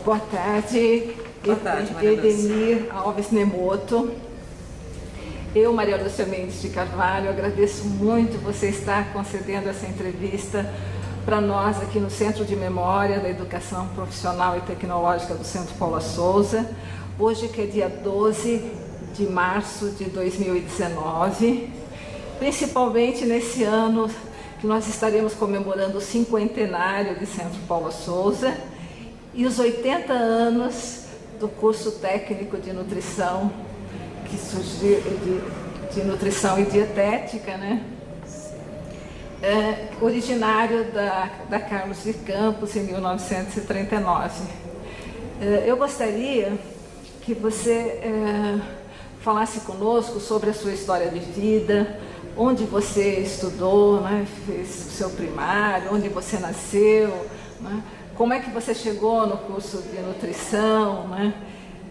Boa tarde. Boa tarde, Maria Lúcia. Edenir Alves Nemoto. Eu, Maria Lúcia Mendes de Carvalho, agradeço muito você estar concedendo essa entrevista para nós aqui no Centro de Memória da Educação Profissional e Tecnológica do Centro Paula Souza, hoje que é dia 12 de março de 2019, principalmente nesse ano que nós estaremos comemorando o cinquentenário de Centro Paula Souza e os 80 anos do curso técnico de nutrição que surgiu de nutrição e dietética, né? Originário da Carlos de Campos, em 1939. Eu gostaria que você falasse conosco sobre a sua história de vida, onde você estudou, né? Fez o seu primário, onde você nasceu, né? Como é que você chegou no curso de nutrição, né?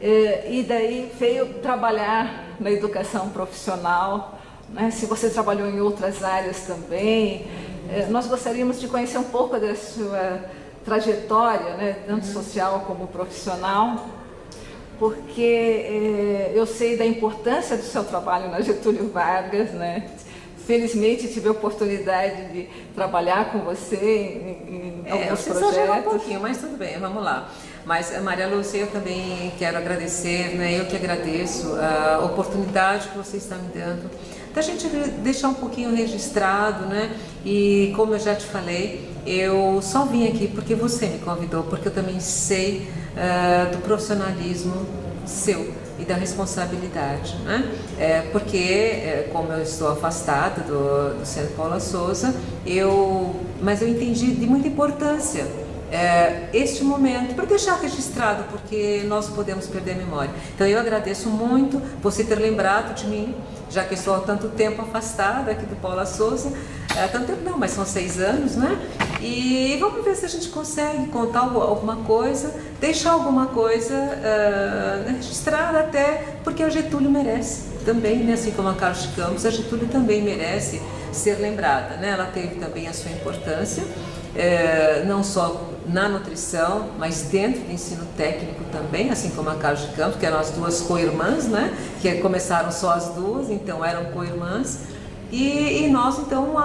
E daí veio trabalhar na educação profissional, né? Se você trabalhou em outras áreas também. Nós gostaríamos de conhecer um pouco da sua trajetória, né? Tanto social como profissional, porque eu sei da importância do seu trabalho na Getúlio Vargas, né? Felizmente tive a oportunidade de trabalhar com você em alguns projetos. Exagerou um pouquinho, mas tudo bem, vamos lá. Mas, Maria Lúcia, eu também quero agradecer, né? Eu que agradeço a oportunidade que você está me dando, da gente deixar um pouquinho registrado, né? E como eu já te falei, eu só vim aqui porque você me convidou, porque eu também sei do profissionalismo seu e da responsabilidade, né? Porque, como eu estou afastada do Centro Paula Souza, mas eu entendi de muita importância este momento, para deixar registrado, porque nós podemos perder a memória. Então eu agradeço muito você ter lembrado de mim, já que estou há tanto tempo afastada aqui do Paula Souza, tanto tempo não, mas são 6 anos, né? E vamos ver se a gente consegue contar alguma coisa, deixar alguma coisa registrada, até porque a Getúlio merece também, né? Assim como a Carlos de Campos, a Getúlio também merece ser lembrada, né? Ela teve também a sua importância, não só na nutrição, mas dentro do ensino técnico também, assim como a Carlos de Campos, que eram as duas co-irmãs, né? Que começaram só as duas, então eram co-irmãs. E nós, então,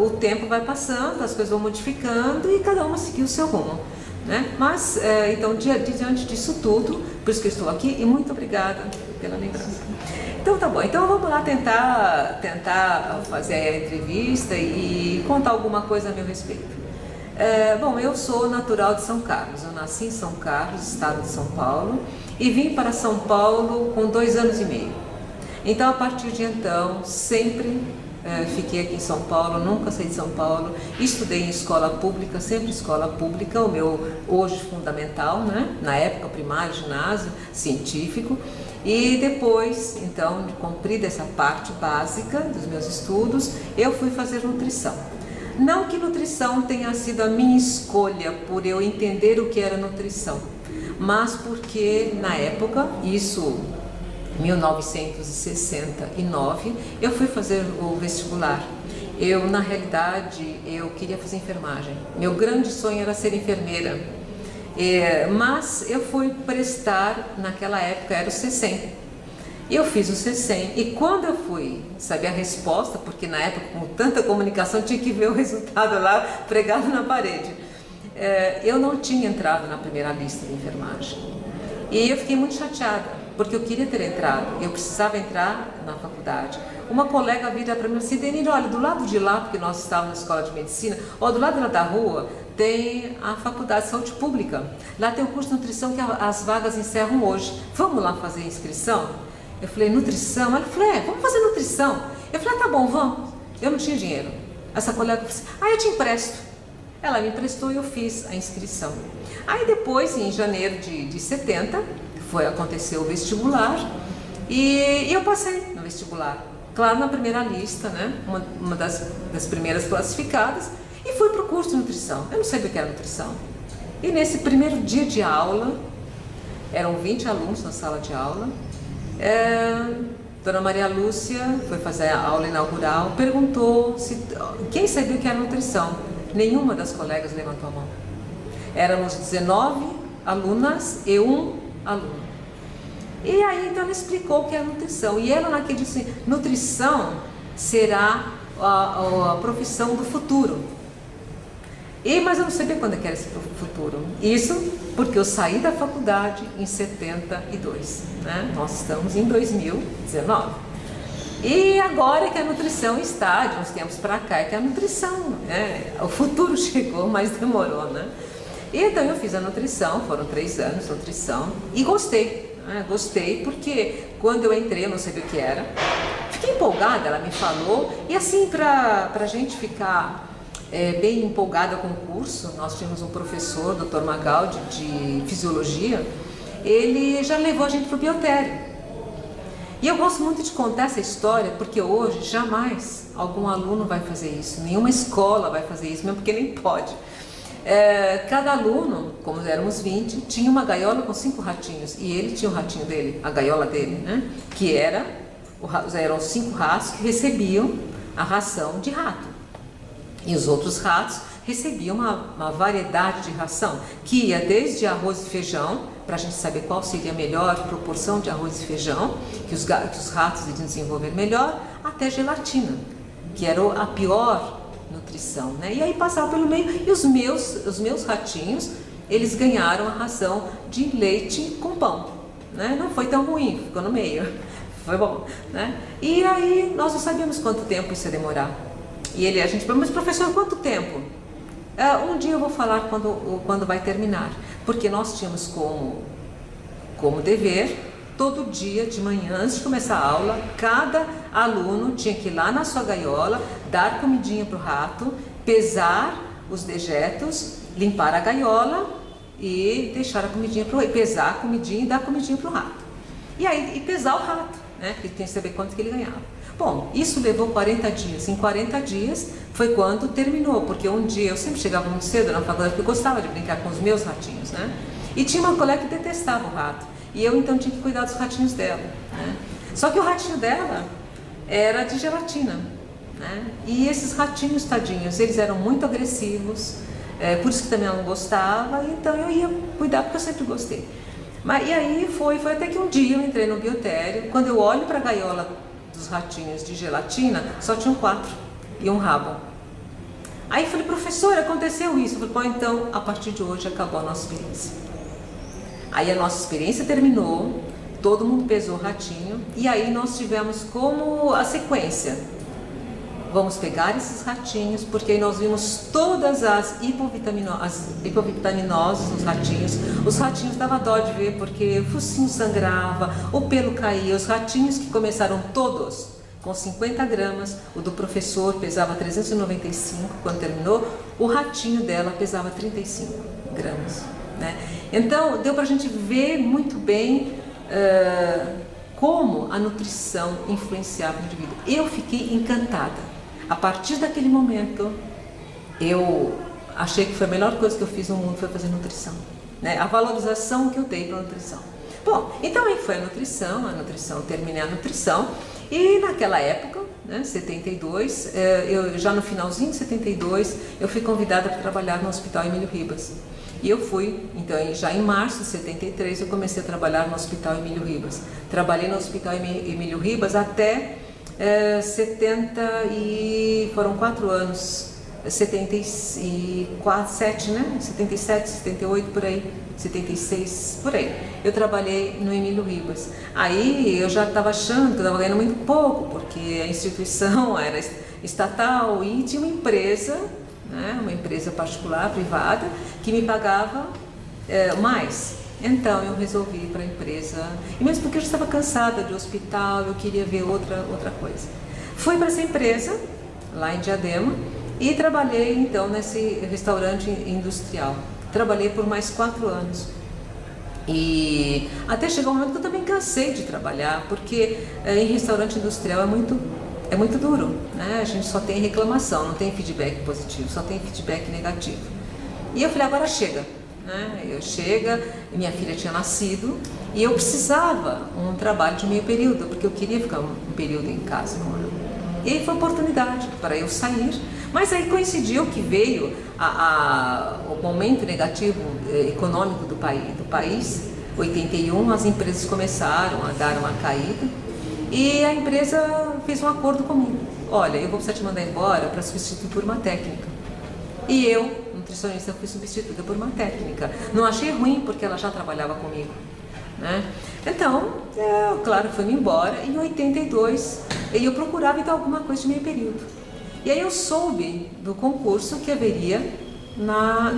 o tempo vai passando, as coisas vão modificando e cada uma seguiu o seu rumo, né? Mas, então, diante disso tudo, por isso que eu estou aqui, e muito obrigada pela lembrança. Então, tá bom. Então, vamos lá tentar fazer a entrevista e contar alguma coisa a meu respeito. Bom, eu sou natural de São Carlos. Eu nasci em São Carlos, estado de São Paulo, e vim para São Paulo com 2 anos e meio. Então, a partir de então, sempre fiquei aqui em São Paulo, nunca saí de São Paulo, estudei em escola pública, sempre escola pública, o meu hoje fundamental, né? Na época primário, ginásio, científico, e depois, então, de cumprida essa parte básica dos meus estudos, eu fui fazer nutrição. Não que nutrição tenha sido a minha escolha por eu entender o que era nutrição, mas porque na época, isso 1969, eu fui fazer o vestibular. Na realidade, eu queria fazer enfermagem. Meu grande sonho era ser enfermeira. Mas eu fui prestar, naquela época, era o CECEM. Eu fiz o CECEM e quando eu fui saber a resposta, porque na época, com tanta comunicação, tinha que ver o resultado lá pregado na parede. Eu não tinha entrado na primeira lista de enfermagem. E eu fiquei muito chateada, porque eu queria ter entrado, eu precisava entrar na faculdade. Uma colega vira para mim e disse: Denise, olha, do lado de lá, porque nós estávamos na escola de medicina, do lado lá da rua, tem a faculdade de saúde pública. Lá tem o curso de nutrição que as vagas encerram hoje. Vamos lá fazer a inscrição? Eu falei, nutrição? Ela falou, vamos fazer nutrição. Eu falei, tá bom, vamos. Eu não tinha dinheiro. Essa colega disse, eu te empresto. Ela me emprestou e eu fiz a inscrição. Aí depois, em janeiro de 70, aconteceu o vestibular e eu passei no vestibular. Claro, na primeira lista, né? Uma das primeiras classificadas, e fui para o curso de nutrição. Eu não sabia o que era nutrição. E nesse primeiro dia de aula, eram 20 alunos na sala de aula, Dona Maria Lúcia foi fazer a aula inaugural, perguntou quem sabia o que era nutrição. Nenhuma das colegas levantou a mão. Éramos 19 alunas e um aluno. E aí então ela explicou o que é nutrição. E ela naquele disse, nutrição será a profissão do futuro. Mas eu não sabia quando era esse futuro. Isso porque eu saí da faculdade em 72, né? Nós estamos em 2019. E agora que a nutrição está, de uns tempos para cá, é que a nutrição, né? O futuro chegou, mas demorou, né? E então eu fiz a nutrição, foram 3 anos de nutrição, e gostei. Gostei porque quando eu entrei eu não sabia o que era. Fiquei empolgada, ela me falou, e assim para a gente ficar bem empolgada com o curso, nós tínhamos um professor, Dr. Magaldi, de fisiologia, ele já levou a gente para o biotério. E eu gosto muito de contar essa história porque hoje jamais algum aluno vai fazer isso, nenhuma escola vai fazer isso, mesmo porque nem pode. Cada aluno, como éramos 20, tinha uma gaiola com 5 ratinhos e ele tinha o ratinho dele, a gaiola dele, né? Que eram 5 ratos que recebiam a ração de rato. E os outros ratos recebiam uma variedade de ração, que ia desde arroz e feijão, para a gente saber qual seria a melhor proporção de arroz e feijão, que os ratos iriam desenvolver melhor, até gelatina, que era a pior nutrição, né? E aí passava pelo meio, e os meus ratinhos, eles ganharam a ração de leite com pão, né? Não foi tão ruim, ficou no meio, foi bom, né? E aí nós não sabíamos quanto tempo isso ia demorar. E a gente falou, mas professor, quanto tempo? Um dia eu vou falar quando vai terminar, porque nós tínhamos como dever, todo dia de manhã, antes de começar a aula, cada aluno tinha que ir lá na sua gaiola, dar comidinha para o rato, pesar os dejetos, limpar a gaiola e deixar a comidinha para o rato, pesar a comidinha e dar comidinha para o rato. E pesar o rato, né? Porque tem que saber quanto que ele ganhava. Bom, isso levou 40 dias. Em 40 dias foi quando terminou, porque um dia eu sempre chegava muito cedo na faculdade, porque eu gostava de brincar com os meus ratinhos, né? E tinha uma colega que detestava o rato. E eu então tinha que cuidar dos ratinhos dela, né? Só que o ratinho dela era de gelatina, né? E esses ratinhos tadinhos, eles eram muito agressivos, por isso que também ela não gostava, então eu ia cuidar porque eu sempre gostei. E aí foi até que um dia eu entrei no biotério, quando eu olho para a gaiola dos ratinhos de gelatina, só tinham 4 e um rabo. Aí eu falei, professora, aconteceu isso. Eu falei, então a partir de hoje acabou a nossa experiência. Aí a nossa experiência terminou, todo mundo pesou o ratinho e aí nós tivemos como a sequência. Vamos pegar esses ratinhos, porque aí nós vimos todas as hipovitaminoses nos ratinhos. Os ratinhos dava dó de ver, porque o focinho sangrava, o pelo caía. Os ratinhos que começaram todos com 50 gramas, o do professor pesava 395 quando terminou, o ratinho dela pesava 35 gramas. Né? Então, deu para a gente ver muito bem como a nutrição influenciava o indivíduo. Eu fiquei encantada. A partir daquele momento, eu achei que foi a melhor coisa que eu fiz no mundo foi fazer nutrição, né? A valorização que eu dei para a nutrição. Bom, então aí foi a nutrição, terminei a nutrição e naquela época, né, 72, já no finalzinho de 72, eu fui convidada para trabalhar no Hospital Emílio Ribas. E eu fui, então já em março de 73 eu comecei a trabalhar no Hospital Emílio Ribas. Trabalhei no Hospital Emílio Ribas até foram 4 anos, 77, né? 77, 78 por aí, 76 por aí. Eu trabalhei no Emílio Ribas. Aí eu já estava achando que eu estava ganhando muito pouco, porque a instituição era estatal e tinha uma empresa, né? Uma empresa particular, privada, que me pagava mais. Então eu resolvi ir para a empresa, e mesmo porque eu já estava cansada de hospital, eu queria ver outra coisa. Fui para essa empresa, lá em Diadema, e trabalhei então nesse restaurante industrial. Trabalhei por mais 4 anos. E até chegou um momento que eu também cansei de trabalhar, porque em restaurante industrial é muito duro, né? A gente só tem reclamação, não tem feedback positivo, só tem feedback negativo. E eu falei, agora chega. Minha filha tinha nascido e eu precisava um trabalho de meio período, porque eu queria ficar um período em casa com ela. E aí foi oportunidade para eu sair, mas aí coincidiu que veio o momento negativo econômico do país, 81, as empresas começaram a dar uma caída e a empresa fez um acordo comigo. Olha, eu vou precisar te mandar embora para substituir por uma técnica. E eu, nutricionista, fui substituída por uma técnica. Não achei ruim porque ela já trabalhava comigo, né? Então, claro, fui-me embora. Em 82, eu procurava então alguma coisa de meio período. E aí eu soube do concurso que haveria na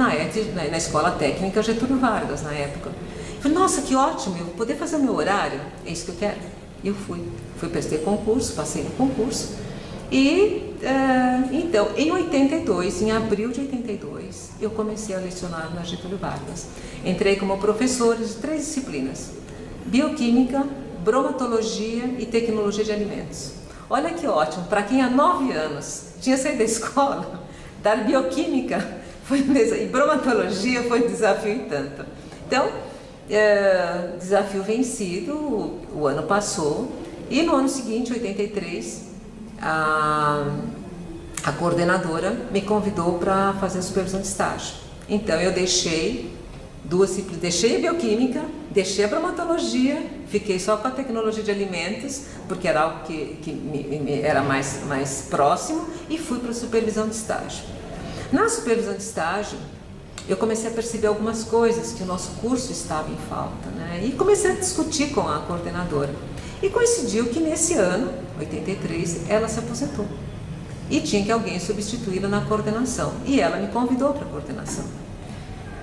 Escola Técnica Getúlio Vargas, na época. Eu falei, nossa, que ótimo, eu vou poder fazer o meu horário, é isso que eu quero. E eu fui prestei concurso, passei no concurso. E, então, em 82, em abril de 82, eu comecei a lecionar na Getúlio Vargas. Entrei como professora de 3 disciplinas, bioquímica, bromatologia e tecnologia de alimentos. Olha que ótimo, para quem há 9 anos tinha saído da escola, dar bioquímica e bromatologia foi um desafio e tanto. Então, desafio vencido, o ano passou e no ano seguinte, 83, a coordenadora me convidou para fazer a supervisão de estágio. Então eu deixei a bioquímica, deixei a bromatologia, fiquei só com a tecnologia de alimentos, porque era algo que me era mais próximo, e fui para a supervisão de estágio. Na supervisão de estágio, eu comecei a perceber algumas coisas, que o nosso curso estava em falta, né? E comecei a discutir com a coordenadora. E coincidiu que nesse ano, 83, ela se aposentou. E tinha que alguém substituí-la na coordenação. E ela me convidou para a coordenação.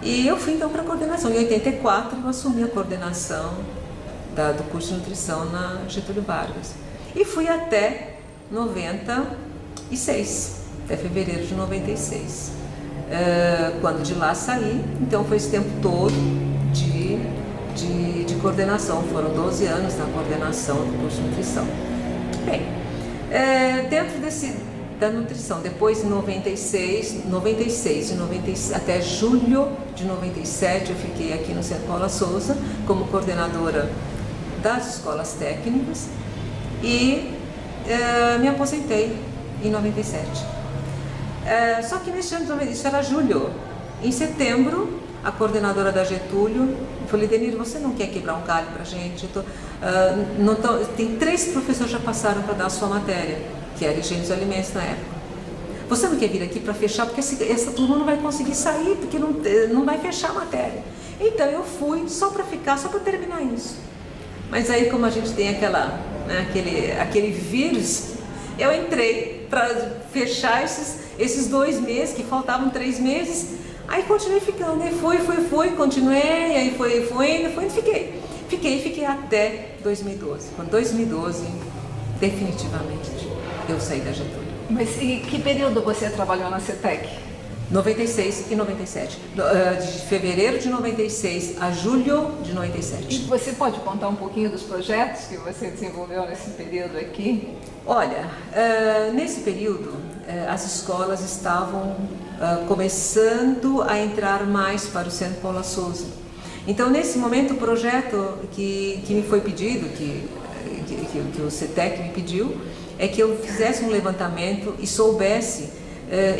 E eu fui então para a coordenação. Em 84 eu assumi a coordenação do curso de nutrição na Getúlio Vargas. E fui até 96, até fevereiro de 96. Quando de lá saí, então foi esse tempo todo de coordenação. Foram 12 anos na coordenação do curso de nutrição. Bem, dentro da nutrição, depois em 96, até julho de 97, eu fiquei aqui no Centro Paula Souza como coordenadora das escolas técnicas e me aposentei em 97. Só que neste ano, isso era julho. Em setembro, a coordenadora da Getúlio falou, Denir, você não quer quebrar um galho para a gente? Tem 3 professores que já passaram para dar a sua matéria, que era higiene dos alimentos na época. Você não quer vir aqui para fechar, porque essa turma não vai conseguir sair, porque não vai fechar a matéria. Então eu fui só para ficar, só para terminar isso. Mas aí, como a gente tem aquele vírus, eu entrei para fechar esses 2 meses, que faltavam 3 meses, aí continuei ficando, aí fui, continuei, aí foi, fiquei até 2012. Quando 2012, definitivamente, eu saí da Getúlio. Mas e que período você trabalhou na CETEC? 96 e 97. De fevereiro de 96 a julho de 97. E você pode contar um pouquinho dos projetos que você desenvolveu nesse período aqui? Olha, nesse período, as escolas estavam começando a entrar mais para o Centro Paula Souza. Então, nesse momento, o projeto que me foi pedido, que o CETEC me pediu, é que eu fizesse um levantamento e soubesse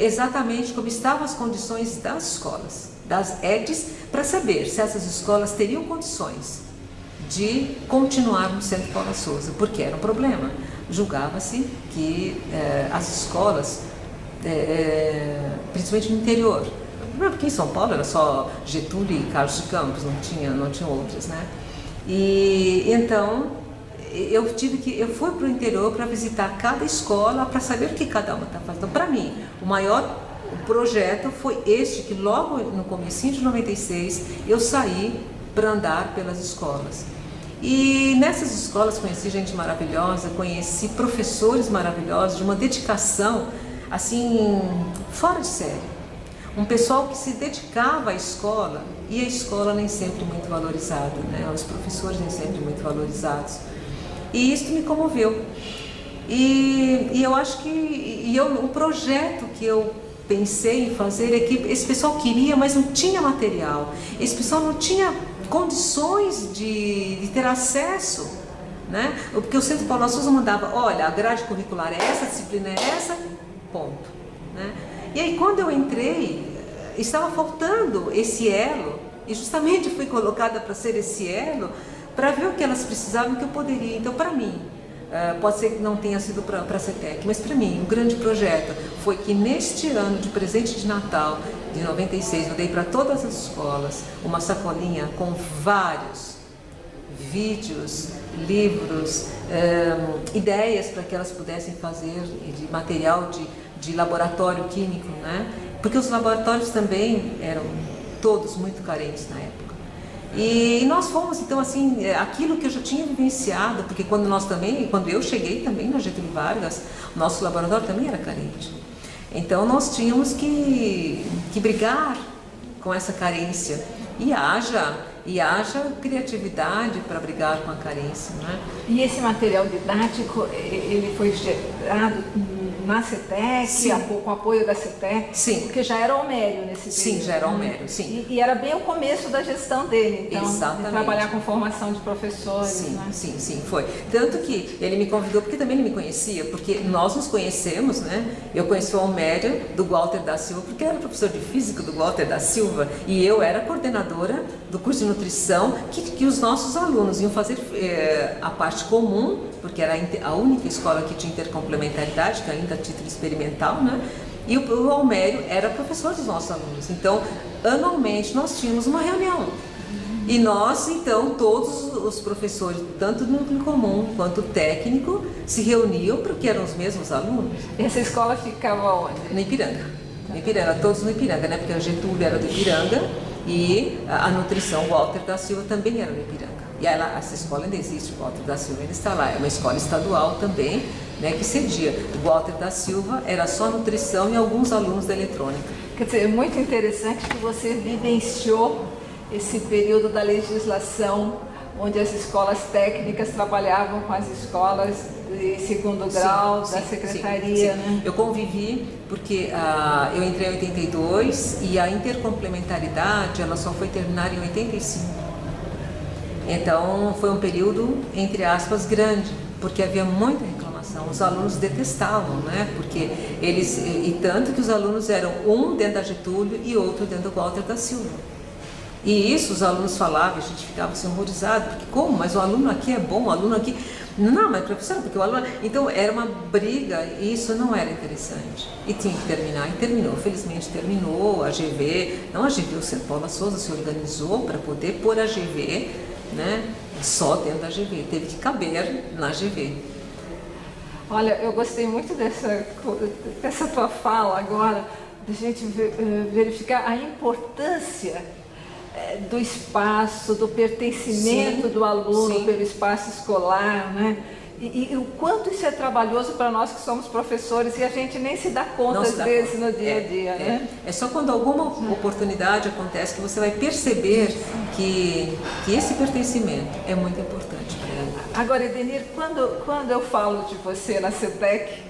exatamente como estavam as condições das escolas, das EDs, para saber se essas escolas teriam condições de continuar no Centro Paula Souza, porque era um problema. Julgava-se que as escolas, principalmente no interior, porque em São Paulo era só Getúlio e Carlos de Campos, não tinha outras, né? E então eu fui para o interior para visitar cada escola, para saber o que cada uma está fazendo. Então, para mim, o maior projeto foi este, que logo no comecinho de 96 eu saí para andar pelas escolas. E nessas escolas conheci gente maravilhosa, conheci professores maravilhosos, de uma dedicação assim fora de série. Um pessoal que se dedicava à escola, e a escola nem sempre muito valorizada, né? Os professores nem sempre muito valorizados. E isso me comoveu. E eu acho que o projeto que eu pensei em fazer é que esse pessoal queria, mas não tinha material. Esse pessoal não tinha condições de ter acesso né? Porque o Centro Paula Souza mandava, olha, a grade curricular é essa, a disciplina é essa, ponto, né? E aí quando eu entrei, estava faltando esse elo, e justamente fui colocada para ser esse elo, para ver o que elas precisavam, que eu poderia. Então, para mim, pode ser que não tenha sido para a CETEC, mas para mim, um grande projeto foi que neste ano de presente de Natal, de 96, eu dei para todas as escolas uma sacolinha com vários vídeos, livros, ideias para que elas pudessem fazer de material de laboratório químico, né? Porque os laboratórios também eram todos muito carentes na época. E nós fomos, então, assim, aquilo que eu já tinha vivenciado, porque quando eu cheguei também na Getúlio Vargas, o nosso laboratório também era carente. Então nós tínhamos que brigar com essa carência. E haja criatividade para brigar com a carência, né? E esse material didático, ele foi gerado na CETEC, sim, com o apoio da CETEC? Sim. Porque já era Almério nesse período. Sim, já era Almério, sim. E era bem o começo da gestão dele, então, exatamente, de trabalhar com formação de professores. Sim, né? sim, foi. Tanto que ele me convidou, porque também ele me conhecia, porque nós nos conhecemos, né? Eu conheci o Almério do Walter da Silva, porque eu era professor de física do Walter da Silva, e eu era coordenadora do curso de nutrição, que os nossos alunos iam fazer a parte comum, porque era a única escola que tinha intercomplementaridade, que ainda a título experimental, né? E o Almério era professor dos nossos alunos. Então, anualmente, nós tínhamos uma reunião. E nós, então, todos os professores, tanto do núcleo comum quanto técnico, se reuniam porque eram os mesmos alunos. Essa escola ficava onde? No Ipiranga. No Ipiranga, todos no Ipiranga, né? Porque o Getúlio era do Ipiranga e a nutrição, o Walter da Silva, também era no Ipiranga. E essa escola ainda existe, o Walter da Silva ainda está lá. É uma escola estadual também, né, que cedia. O Walter da Silva era só nutrição e alguns alunos da eletrônica. Quer dizer, é muito interessante que você vivenciou esse período da legislação, onde as escolas técnicas trabalhavam com as escolas de segundo grau da secretaria, sim. né? Eu convivi porque eu entrei em 82 e a intercomplementaridade ela só foi terminar em 85. Então foi um período, entre aspas, grande, porque havia muita reclamação, os alunos detestavam, né? Porque e tanto que os alunos eram um dentro da Getúlio e outro dentro do Walter da Silva. E isso os alunos falavam, a gente ficava assim horrorizado, porque como? Mas o aluno aqui é bom, o aluno aqui... Não, mas professora, porque o aluno... Então era uma briga e isso não era interessante. E tinha que terminar, e terminou. Felizmente terminou, a GV, não a GV, o Centro Paula Souza se organizou para poder pôr a GV, né, só dentro da GV, teve que caber na GV. Olha, eu gostei muito dessa tua fala agora, de a gente verificar a importância do espaço, do pertencimento do aluno pelo espaço escolar, né? E o quanto isso é trabalhoso para nós que somos professores e a gente nem se dá conta às vezes no dia a dia, né? É só quando alguma oportunidade acontece que você vai perceber que esse pertencimento é muito importante para ele. Agora, Edenir, quando eu falo de você na CETEC,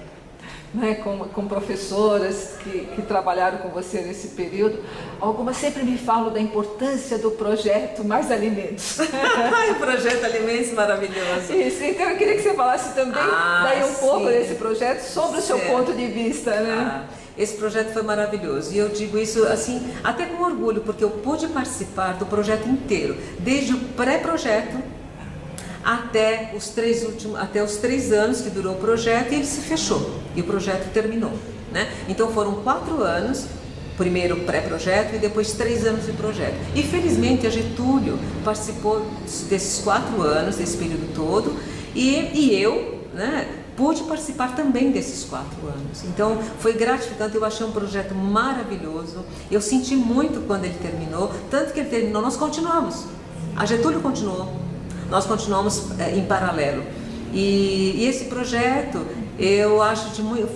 né, com professoras que trabalharam com você nesse período, algumas sempre me falam da importância do projeto Mais Alimentos. O projeto Alimentos maravilhoso. Isso, então eu queria que você falasse também daí um pouco desse projeto, sobre o seu ponto de vista, né? Esse projeto foi maravilhoso e eu digo isso assim até com orgulho, porque eu pude participar do projeto inteiro, desde o pré-projeto até os 3 anos que durou o projeto, e ele se fechou e o projeto terminou, né? Então foram 4 anos, primeiro pré-projeto e depois 3 anos de projeto. E felizmente a Getúlio participou desses 4 anos, desse período todo, e eu, né, pude participar também desses 4 anos. Então foi gratificante, eu achei um projeto maravilhoso, eu senti muito quando ele terminou, tanto que ele terminou, nós continuamos, a Getúlio continuou. Nós continuamos em paralelo. E esse projeto, eu acho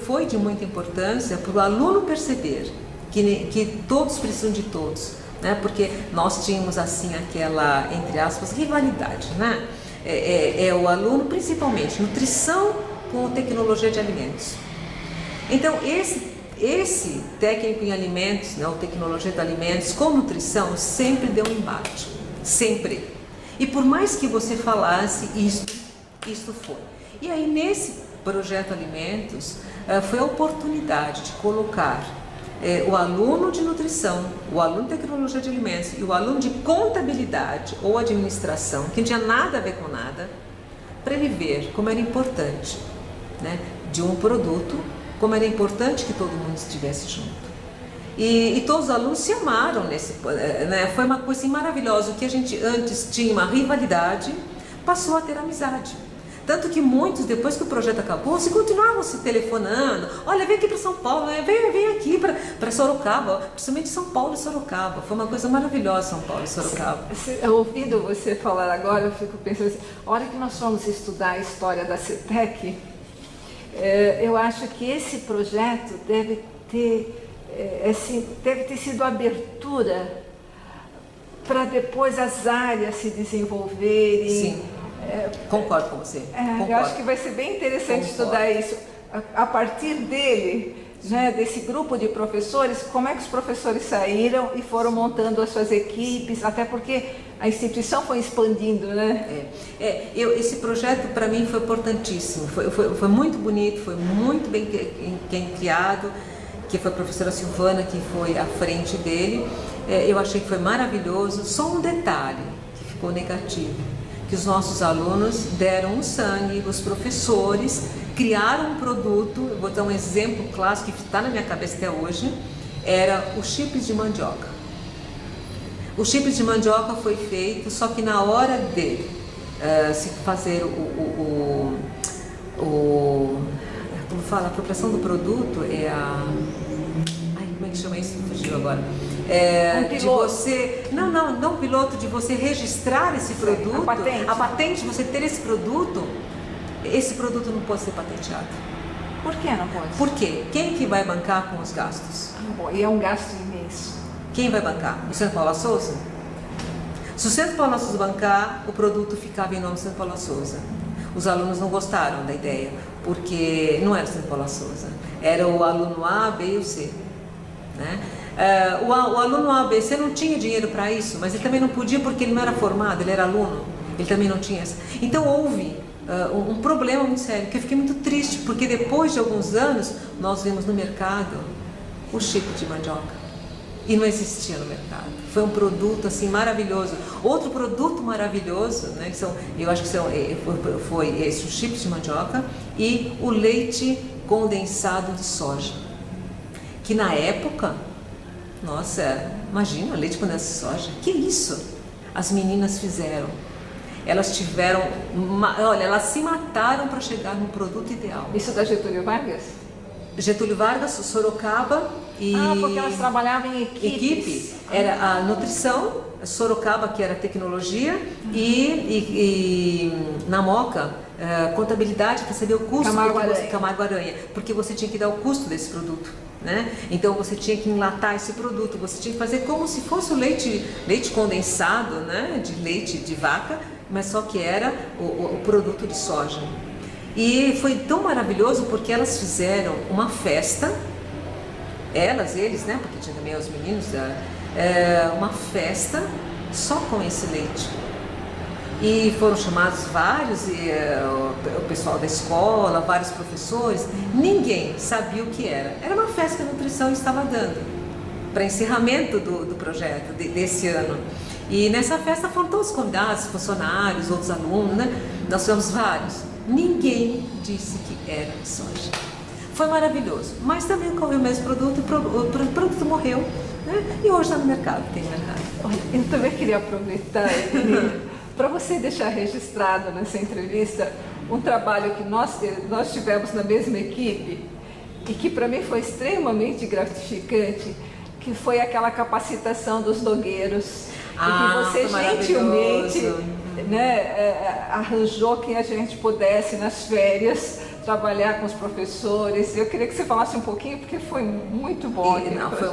foi de muita importância para o aluno perceber que todos precisam de todos, né? Porque nós tínhamos assim aquela, entre aspas, rivalidade, né? O aluno, principalmente, nutrição com tecnologia de alimentos. Então, esse técnico em alimentos, né, ou tecnologia de alimentos com nutrição, sempre deu um embate, sempre. E por mais que você falasse isso, Isso foi. E aí, nesse projeto Alimentos, foi a oportunidade de colocar o aluno de nutrição, o aluno de tecnologia de alimentos e o aluno de contabilidade ou administração, que não tinha nada a ver com nada, para ele ver como era importante, né, de um produto, como era importante que todo mundo estivesse junto. E todos os alunos se amaram nesse, né, foi uma coisa assim, maravilhosa. O que a gente antes tinha uma rivalidade, passou a ter amizade. Tanto que muitos, depois que o projeto acabou, se continuavam se telefonando. Olha, vem aqui para São Paulo, vem aqui para Sorocaba, principalmente São Paulo e Sorocaba. Foi uma coisa maravilhosa São Paulo e Sorocaba. Ouvindo você falar agora, eu fico pensando assim, a hora que nós fomos estudar a história da CETEC, eu acho que esse projeto deve ter sido a abertura para depois as áreas se desenvolverem. Sim. Concordo com você. Concordo. Eu acho que vai ser bem interessante estudar isso. A partir dele, né, desse grupo de professores, como é que os professores saíram e foram montando as suas equipes, até porque a instituição foi expandindo, né? Esse projeto para mim foi importantíssimo, foi muito bonito, foi muito bem criado, que foi a professora Silvana que foi à frente dele. Eu achei que foi maravilhoso. Só um detalhe que ficou negativo, que os nossos alunos deram um sangue, os professores criaram um produto. Eu vou dar um exemplo clássico que está na minha cabeça até hoje, era o chips de mandioca. O chips de mandioca foi feito, só que na hora de se fazer como fala, a apropriação do produto é a... como é que chama isso? Fugiu agora. De você, não piloto, de você registrar esse produto, a patente, você ter esse produto não pode ser patenteado. Por que não pode? Por quê? Quem que vai bancar com os gastos? E é um gasto imenso. Quem vai bancar? O Centro Paula Souza? Se o Centro Paula Souza bancar, o produto ficava em nome do Centro Paula Souza. Os alunos não gostaram da ideia, porque não era o Centro Paula Souza, era o aluno A, B e o C, né? O aluno A, B, C não tinha dinheiro para isso, mas ele também não podia porque ele não era formado, ele era aluno, ele também não tinha essa. Então houve um problema muito sério, que eu fiquei muito triste, porque depois de alguns anos nós vimos no mercado o chip de mandioca e não existia no mercado. Foi um produto assim maravilhoso. Outro produto maravilhoso, né, eu acho que foi esse, o chip de mandioca e o leite condensado de soja, que na época, nossa, imagina, leite condensado de soja, que isso? As meninas fizeram. Elas tiveram, olha, elas se mataram para chegar no produto ideal. Isso da Getúlio Vargas? Getúlio Vargas, Sorocaba e... porque elas trabalhavam em equipes. Era a nutrição, Sorocaba, que era tecnologia, e na Moca, contabilidade, para saber o custo. Camargo Aranha, porque você tinha que dar o custo desse produto, né? Então você tinha que enlatar esse produto, você tinha que fazer como se fosse o leite condensado, né? De leite de vaca, mas só que era o produto de soja. E foi tão maravilhoso porque elas fizeram uma festa, eles, né? Porque tinha também os meninos, uma festa só com esse leite. E foram chamados vários, o pessoal da escola, vários professores, ninguém sabia o que era. Era uma festa que a nutrição estava dando para encerramento do projeto desse ano. E nessa festa foram todos convidados, funcionários, outros alunos, né? Nós tivemos vários. Ninguém disse que era soja. Foi maravilhoso, mas também ocorreu o mesmo produto, o produto morreu, né? E hoje está no mercado, tem mercado. Olha, eu também queria aproveitar, para você deixar registrado nessa entrevista um trabalho que nós tivemos na mesma equipe e que para mim foi extremamente gratificante, que foi aquela capacitação dos dogueiros, e que você gentilmente, né, arranjou que a gente pudesse nas férias trabalhar com os professores. Eu queria que você falasse um pouquinho, porque foi muito bom. Foi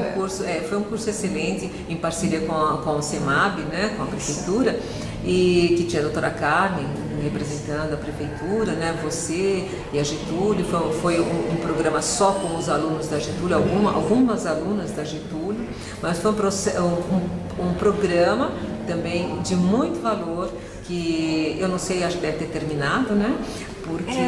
um curso excelente, em parceria com o CEMAB, né, com a prefeitura, e que tinha a doutora Carmen representando a prefeitura, né, você e a Getúlio. Foi um programa só com os alunos da Getúlio, algumas alunas da Getúlio, mas foi um programa também de muito valor, que eu não sei, acho que deve ter terminado, né?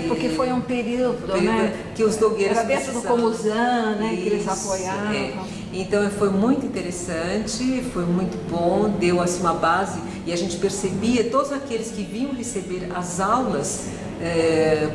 Porque foi um período, né? Que os dogueiros era dentro do Comusan, né? Que eles apoiavam. Então foi muito interessante, foi muito bom, deu assim uma base e a gente percebia todos aqueles que vinham receber as aulas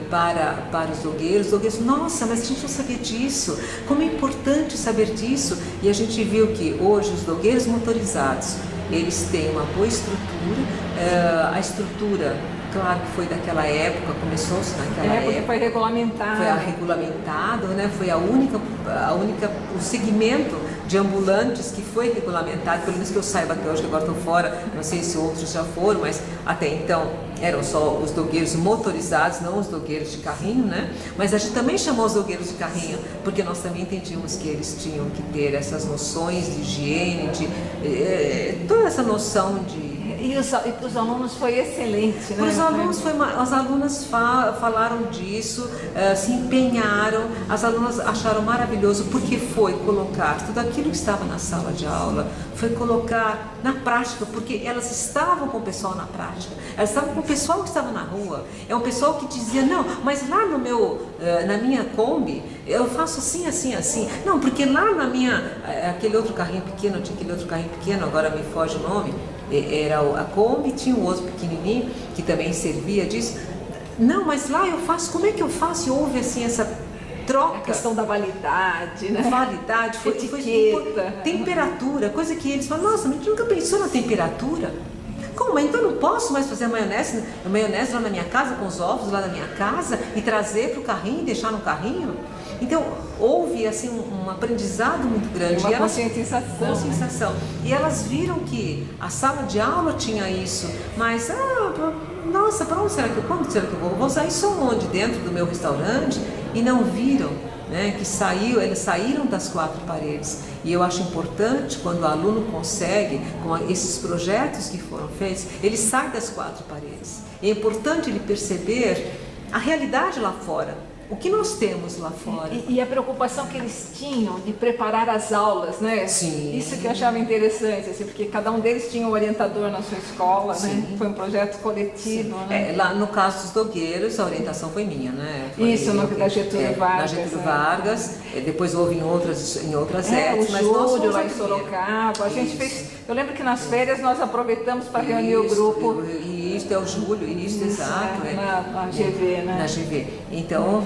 para os dogueiros, nossa, mas a gente não sabia disso, como é importante saber disso. E a gente viu que hoje os dogueiros motorizados, eles têm uma boa estrutura, a estrutura, claro que foi daquela época, começou-se naquela época. Foi regulamentado. Foi regulamentado, né? Foi o segmento de ambulantes que foi regulamentado, pelo menos que eu saiba até hoje, que agora estou fora, não sei se outros já foram, mas até então eram só os dogueiros motorizados, não os dogueiros de carrinho, né? Mas a gente também chamou os dogueiros de carrinho, porque nós também entendíamos que eles tinham que ter essas noções de higiene, toda essa noção de... E para os alunos foi excelente, né? As alunas falaram disso, se empenharam, as alunas acharam maravilhoso, porque foi colocar tudo aquilo que estava na sala de aula, foi colocar na prática, porque elas estavam com o pessoal na prática, elas estavam com o pessoal que estava na rua. É um pessoal que dizia, não, mas lá na minha Kombi, eu faço assim, assim, assim. Não, porque lá aquele outro carrinho pequeno, tinha aquele outro carrinho pequeno, agora me foge o nome, era a Kombi, tinha um outro pequenininho que também servia disso. Não, mas lá eu faço, como é que eu faço? E houve assim essa troca. A questão da validade, né? Validade, foi temperatura, coisa que eles falam, nossa, mas a gente nunca pensou na temperatura. Como? Então eu não posso mais fazer a maionese lá na minha casa, com os ovos lá na minha casa, e trazer para o carrinho e deixar no carrinho? Então, houve assim um aprendizado muito grande. Uma conscientização. E elas viram que a sala de aula tinha isso, mas, nossa, para onde será que eu vou? Vou usar isso onde? Dentro do meu restaurante? E não viram, né, que eles saíram das quatro paredes. E eu acho importante quando o aluno consegue, com esses projetos que foram feitos, ele sai das quatro paredes. É importante ele perceber a realidade lá fora. O que nós temos lá fora. E a preocupação que eles tinham de preparar as aulas, né? Sim. Isso que eu achava interessante, assim, porque cada um deles tinha um orientador na sua escola, Sim. né? Foi um projeto coletivo, né? Lá no caso dos dogueiros, a orientação foi minha, né? Da Getúlio Vargas. Da Getúlio Vargas, depois houve em outras ETs, mas nós Júlio lá em Sorocaba, a gente fez... Eu lembro que nas férias nós aproveitamos para reunir o grupo. E isso é o Júlio, exato. Na GV, né? Na GV. Então,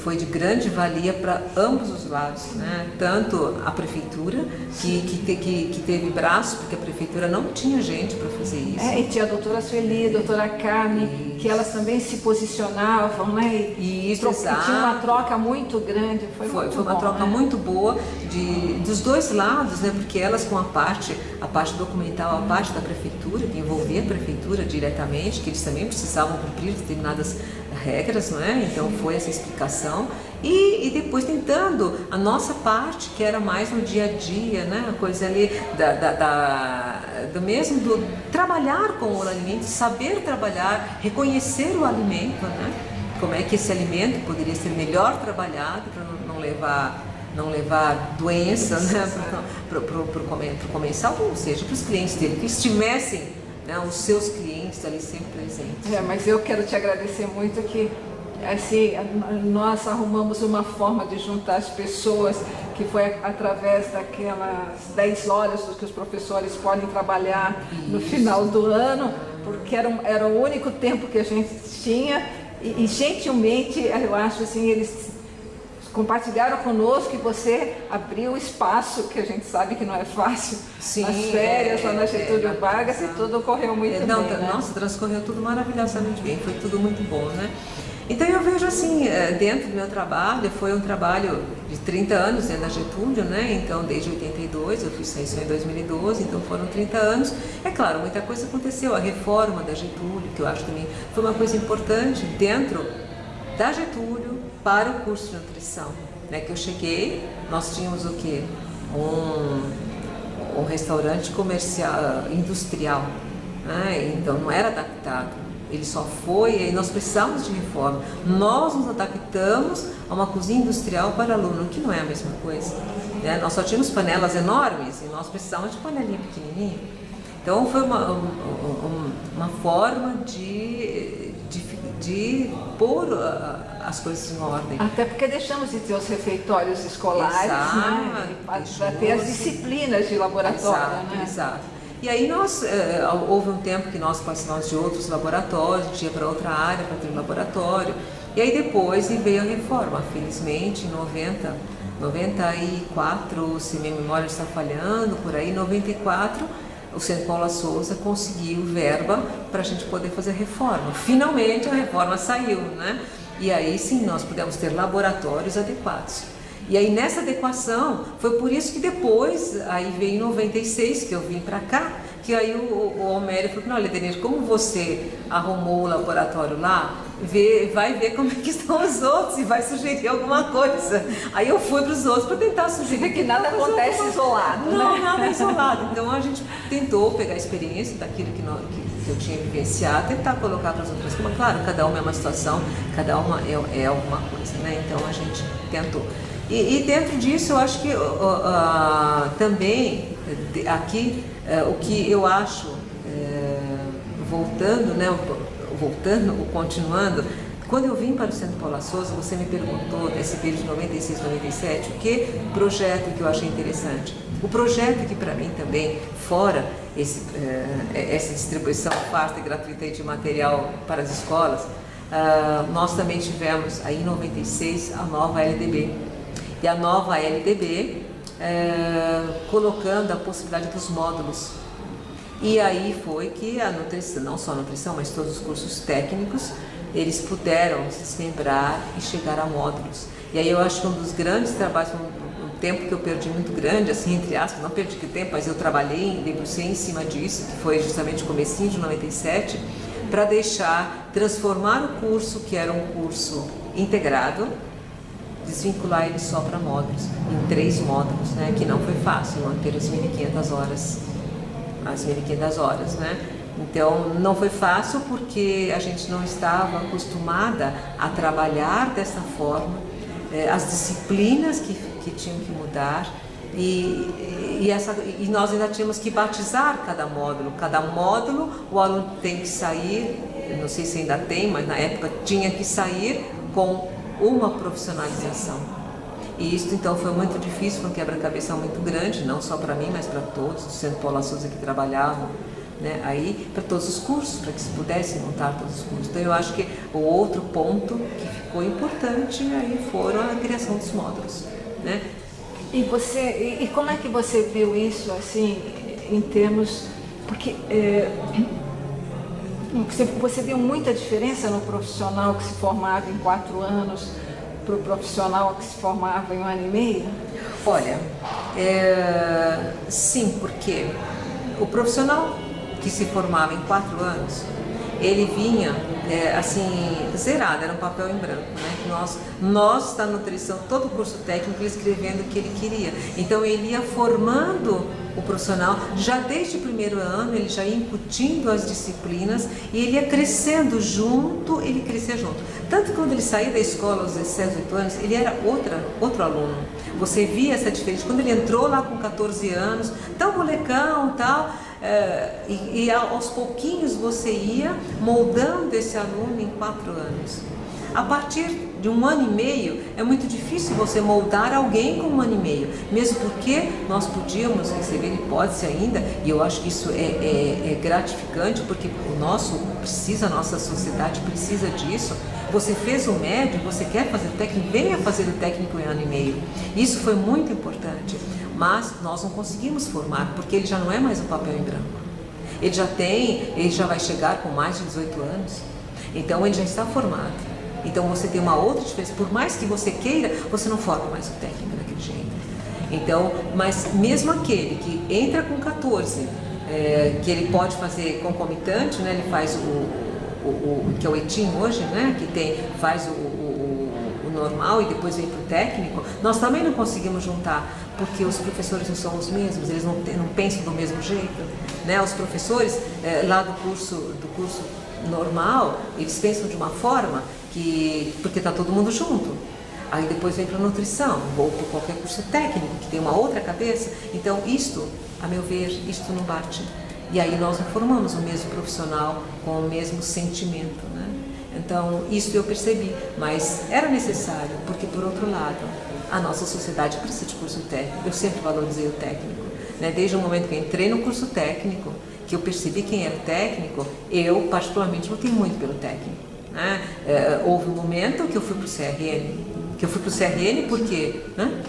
foi de grande valia para ambos os lados, né? Tanto a prefeitura, que teve braço, porque a prefeitura não tinha gente para fazer isso. E tinha a doutora Sueli, a doutora Carmen, que elas também se posicionavam, né? Exato. Tinha uma troca muito grande. Foi uma troca muito boa dos dois lados, né? Porque elas com a parte documental, a parte da prefeitura, que envolvia a prefeitura diretamente, que eles também precisavam cumprir determinadas regras, não é? Então foi essa explicação e depois tentando a nossa parte, que era mais no dia a dia, né? A coisa ali do trabalhar com o alimento, saber trabalhar, reconhecer o alimento, né? Como é que esse alimento poderia ser melhor trabalhado para não levar doença, né? Para o comensal, ou seja, para os clientes dele, que estivessem, né, os seus clientes ali sempre presentes. Mas eu quero te agradecer muito que assim, nós arrumamos uma forma de juntar as pessoas, que foi através daquelas 10 horas que os professores podem trabalhar no final do ano, porque era o único tempo que a gente tinha e gentilmente, eu acho assim, eles compartilharam conosco e você abriu espaço, que a gente sabe que não é fácil, sim, nas férias, lá na Getúlio Vargas, e tudo ocorreu muito bem. Nossa, transcorreu tudo maravilhosamente bem, foi tudo muito bom, né? Então eu vejo assim, dentro do meu trabalho, foi um trabalho de 30 anos dentro da Getúlio, né? Então desde 82, eu fiz isso em 2012, então foram 30 anos. É claro, muita coisa aconteceu, a reforma da Getúlio, que eu acho também foi uma coisa importante dentro da Getúlio para o curso de nutrição, né? Que eu cheguei, nós tínhamos o quê? Um restaurante comercial, industrial, né? Então não era adaptado. Ele só foi, e nós precisávamos de reforma. Nós nos adaptamos a uma cozinha industrial para aluno, que não é a mesma coisa, né? Nós só tínhamos panelas enormes e nós precisávamos de panelinha pequenininha. Então foi uma forma de pôr as coisas em ordem. Até porque deixamos de ter os refeitórios escolares, né? Para ter as disciplinas de laboratório. Exato, né? exato. E aí houve um tempo que nós participamos de outros laboratórios, a gente ia para outra área para ter um laboratório. E aí depois veio a reforma, felizmente, em 94, se minha memória está falhando, por aí, em 94, o Centro Paula Souza conseguiu verba para a gente poder fazer a reforma. Finalmente a reforma saiu, né? E aí sim, nós pudemos ter laboratórios adequados. E aí nessa adequação, foi por isso que depois, aí veio em 96, que eu vim para cá, que aí o Homério falou, não, Denise, como você arrumou o laboratório lá, vai ver como é que estão os outros e vai sugerir alguma coisa. Aí eu fui para os outros para tentar sugerir. Que nada acontece isolado, não, né? Nada isolado. Então a gente tentou pegar a experiência daquilo que eu tinha vivenciado, tentar colocar para as outras coisas. Claro, cada uma é uma situação, cada uma é alguma coisa, né? Então a gente tentou. E dentro disso eu acho que também aqui o que eu acho, continuando, quando eu vim para o Centro Paula Souza, você me perguntou nesse período de 96, 97, o que projeto que eu achei interessante. O projeto que para mim também, fora essa distribuição farta e gratuita de material para as escolas, nós também tivemos aí em 96 a nova LDB. E a nova LDB colocando a possibilidade dos módulos. E aí foi que a nutrição, não só a nutrição, mas todos os cursos técnicos, eles puderam se desmembrar e chegar a módulos. E aí eu acho que um dos grandes trabalhos, um tempo que eu perdi muito grande, assim, entre aspas, não perdi que tempo, mas eu trabalhei, debrucei em cima disso, que foi justamente o comecinho de 97, para transformar o curso, que era um curso integrado, desvincular ele só para módulos, em 3 módulos, né, que não foi fácil manter as 1.500 horas, né? Então não foi fácil porque a gente não estava acostumada a trabalhar dessa forma, as disciplinas que tinham que mudar e nós ainda tínhamos que batizar cada módulo o aluno tem que sair, não sei se ainda tem, mas na época tinha que sair com uma profissionalização. E isso então foi muito difícil, foi um quebra-cabeça muito grande, não só para mim, mas para todos, do Centro Paula Souza que trabalhavam, né, aí para todos os cursos, para que se pudesse montar todos os cursos. Então eu acho que o outro ponto que ficou importante aí foram a criação dos módulos, né? E como é que você viu isso, assim, em termos... Porque você viu muita diferença no profissional que se formava em 4 anos para o profissional que se formava em 1 ano e meio? Olha, sim, porque o profissional que se formava em 4 anos, ele vinha assim, zerado, era um papel em branco, né? Nós da nutrição, todo o curso técnico, ele escrevendo o que ele queria. Então ele ia formando o profissional, já desde o 1º ano, ele já ia incutindo as disciplinas e ele ia crescendo junto, ele crescia junto. Tanto que quando ele saía da escola aos 17, 18 anos, ele era outro aluno. Você via essa diferença. Quando ele entrou lá com 14 anos, tão molecão e tal, e aos pouquinhos você ia moldando esse aluno em 4 anos. A partir de 1 ano e meio, é muito difícil você moldar alguém com 1 ano e meio, mesmo porque nós podíamos receber hipótese ainda, e eu acho que isso é gratificante, porque a nossa sociedade precisa disso. Você fez o médio, você quer fazer o técnico, venha fazer o técnico em 1 ano e meio. Isso foi muito importante, mas nós não conseguimos formar, porque ele já não é mais um papel em branco. Ele já vai chegar com mais de 18 anos, então ele já está formado. Então você tem uma outra diferença, por mais que você queira, você não forma mais o técnico daquele jeito. Então, mas mesmo aquele que entra com 14, que ele pode fazer concomitante, né? Ele faz o que é o ETIM hoje, né? Que faz o normal e depois vem para o técnico, nós também não conseguimos juntar, porque os professores não são os mesmos, eles não pensam do mesmo jeito, né? Os professores lá do curso normal, eles pensam de uma forma porque está todo mundo junto. Aí depois vem para a nutrição, ou para qualquer curso técnico, que tem uma outra cabeça. Então isto, a meu ver, isto não bate. E aí nós não formamos o mesmo profissional com o mesmo sentimento, né? Então, isso eu percebi, mas era necessário, porque, por outro lado, a nossa sociedade precisa de curso técnico. Eu sempre valorizei o técnico, né? Desde o momento que eu entrei no curso técnico, que eu percebi quem era o técnico, eu, particularmente, lutei muito pelo técnico, né? Houve um momento que eu fui para o CRN, porque, né?